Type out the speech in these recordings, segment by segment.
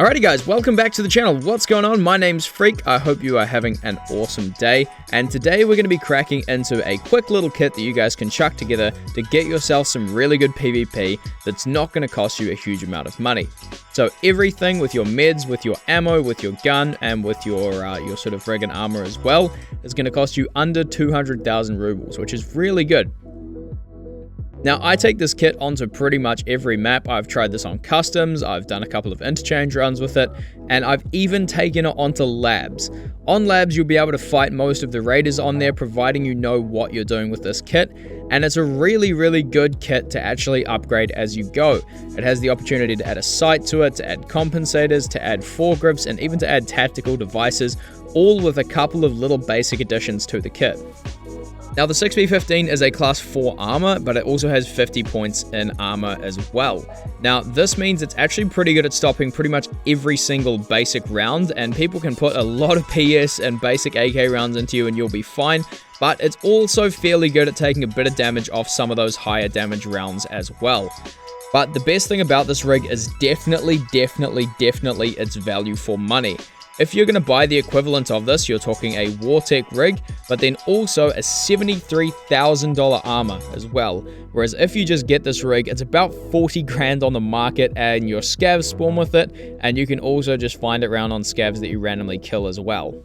Alrighty guys, welcome back to the channel. What's going on? My name's Freak. I hope you are having an awesome day. And today we're going to be cracking into a quick little kit that you guys can chuck together to get yourself some really good PvP that's not going to cost you a huge amount of money. So everything with your meds, with your ammo, with your gun, and with your sort of rig and armor as well is going to cost you under 200,000 rubles, which is really good. Now, I take this kit onto pretty much every map. I've tried this on customs, I've done a couple of interchange runs with it, and I've even taken it onto labs. On labs, you'll be able to fight most of the raiders on there, providing you know what you're doing with this kit, and it's a really, really good kit to actually upgrade as you go. It has the opportunity to add a sight to it, to add compensators, to add foregrips, and even to add tactical devices, all with a couple of little basic additions to the kit. Now, the 6v15 is a class 4 armor, but it also has 50 points in armor as well. Now, this means it's actually pretty good at stopping pretty much every single basic round, and people can put a lot of PS and basic AK rounds into you and you'll be fine, but it's also fairly good at taking a bit of damage off some of those higher damage rounds as well. But the best thing about this rig is definitely its value for money. If you're going to buy the equivalent of this, you're talking a Wartech rig, but then also a $73,000 armor as well. Whereas if you just get this rig, it's about 40 grand on the market, and your scavs spawn with it, and you can also just find it around on scavs that you randomly kill as well.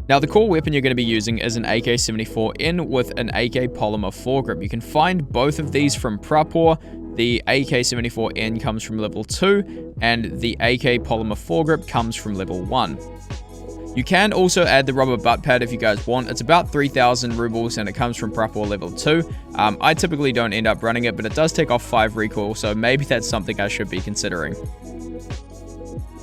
Now, the core weapon you're going to be using is an AK-74N with an AK polymer foregrip. You can find both of these from Prapor. The AK-74N comes from level 2, and the AK polymer foregrip comes from level 1. You can also add the rubber butt pad if you guys want. It's about 3,000 rubles, and it comes from Prapor level 2. I typically don't end up running it, but it does take off 5 recoil, so maybe that's something I should be considering.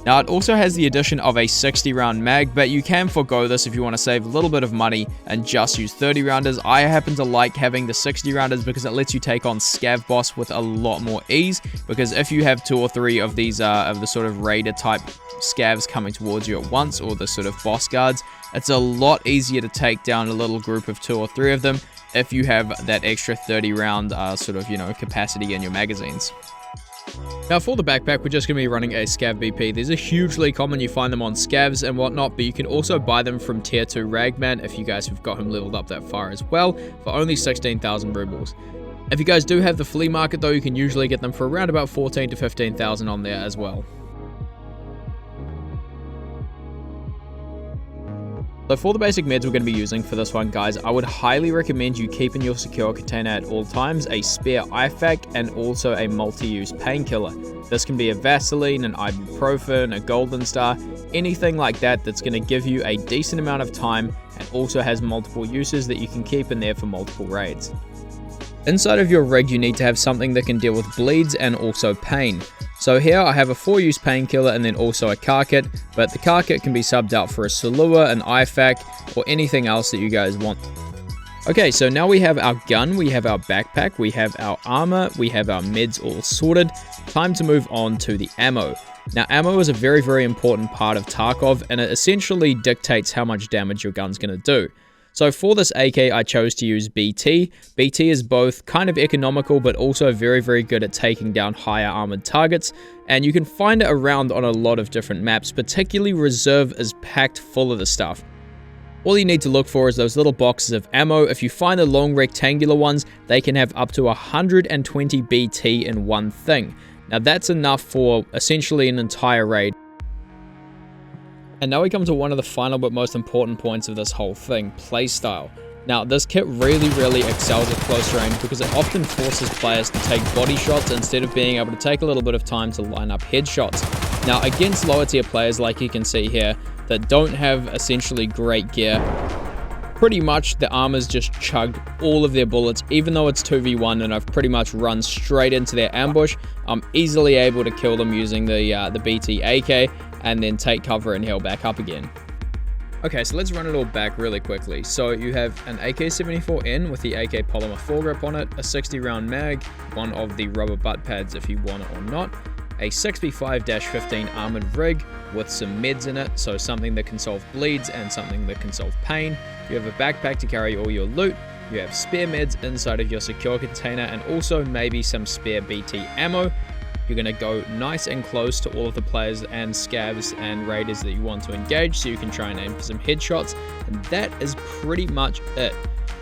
Now, it also has the addition of a 60 round mag, but you can forgo this if you want to save a little bit of money and just use 30 rounders. I happen to like having the 60 rounders because it lets you take on scav boss with a lot more ease, because if you have 2 or 3 of these of the sort of raider type scavs coming towards you at once, or the sort of boss guards, it's a lot easier to take down a little group of 2 or 3 of them if you have that extra 30 round capacity in your magazines. Now, for the backpack, we're just going to be running a scav BP. These are hugely common. You find them on scavs and whatnot, but you can also buy them from tier 2 Ragman if you guys have got him leveled up that far as well, for only 16,000 rubles. If you guys do have the flea market though, you can usually get them for around about 14 to 15,000 on there as well. So for the basic meds we're going to be using for this one, guys, I would highly recommend you keep in your secure container at all times a spare IFAK and also a multi-use painkiller. This can be a Vaseline, an ibuprofen, a Golden Star, anything like that that's going to give you a decent amount of time and also has multiple uses that you can keep in there for multiple raids. Inside of your rig, you need to have something that can deal with bleeds and also pain. So here I have a 4-use painkiller and then also a car kit, but the car kit can be subbed out for a Salua, an IFAK, or anything else that you guys want. Okay, so now we have our gun, we have our backpack, we have our armor, we have our meds all sorted. Time to move on to the ammo. Now, ammo is a very important part of Tarkov, and it essentially dictates how much damage your gun's going to do. So for this AK, I chose to use BT. BT is both kind of economical, but also very good at taking down higher armored targets, and you can find it around on a lot of different maps, particularly Reserve is packed full of the stuff. All you need to look for is those little boxes of ammo. If you find the long rectangular ones, they can have up to 120 BT in one thing. Now that's enough for essentially an entire raid. And now we come to one of the final but most important points of this whole thing, playstyle. Now, this kit really excels at close range because it often forces players to take body shots instead of being able to take a little bit of time to line up headshots. Now, against lower tier players like you can see here that don't have essentially great gear, pretty much the armors just chugged all of their bullets. Even though it's 2v1 and I've pretty much run straight into their ambush, I'm easily able to kill them using the BT AK and then take cover and heal back up again. Okay, so let's run it all back really quickly. So you have an AK-74N with the AK polymer foregrip on it, a 60 round mag, one of the rubber butt pads if you want it or not, a 6v5-15 armored rig with some meds in it, so something that can solve bleeds and something that can solve pain. You have a backpack to carry all your loot, you have spare meds inside of your secure container, and also maybe some spare BT ammo. you're going to go nice and close to all of the players and scavs and raiders that you want to engage, so you can try and aim for some headshots, and that is pretty much it.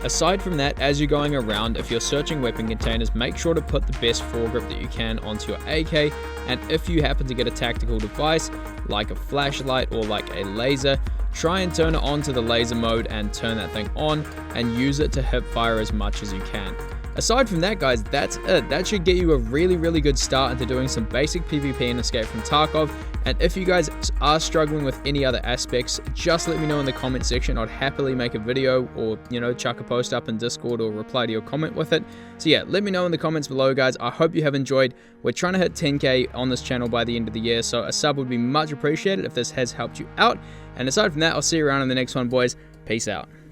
Aside from that, as you're going around, if you're searching weapon containers, make sure to put the best foregrip that you can onto your AK, and if you happen to get a tactical device like a flashlight or like a laser, try and turn it on to the laser mode and turn that thing on and use it to hip fire as much as you can. Aside from that, guys, that's it. That should get you a really good start into doing some basic PvP and Escape from Tarkov. And if you guys are struggling with any other aspects, just let me know in the comment section. I'd happily make a video or, chuck a post up in Discord or reply to your comment with it. So yeah, let me know in the comments below, guys. I hope you have enjoyed. We're trying to hit 10k on this channel by the end of the year, so a sub would be much appreciated if this has helped you out. And aside from that, I'll see you around in the next one, boys. Peace out.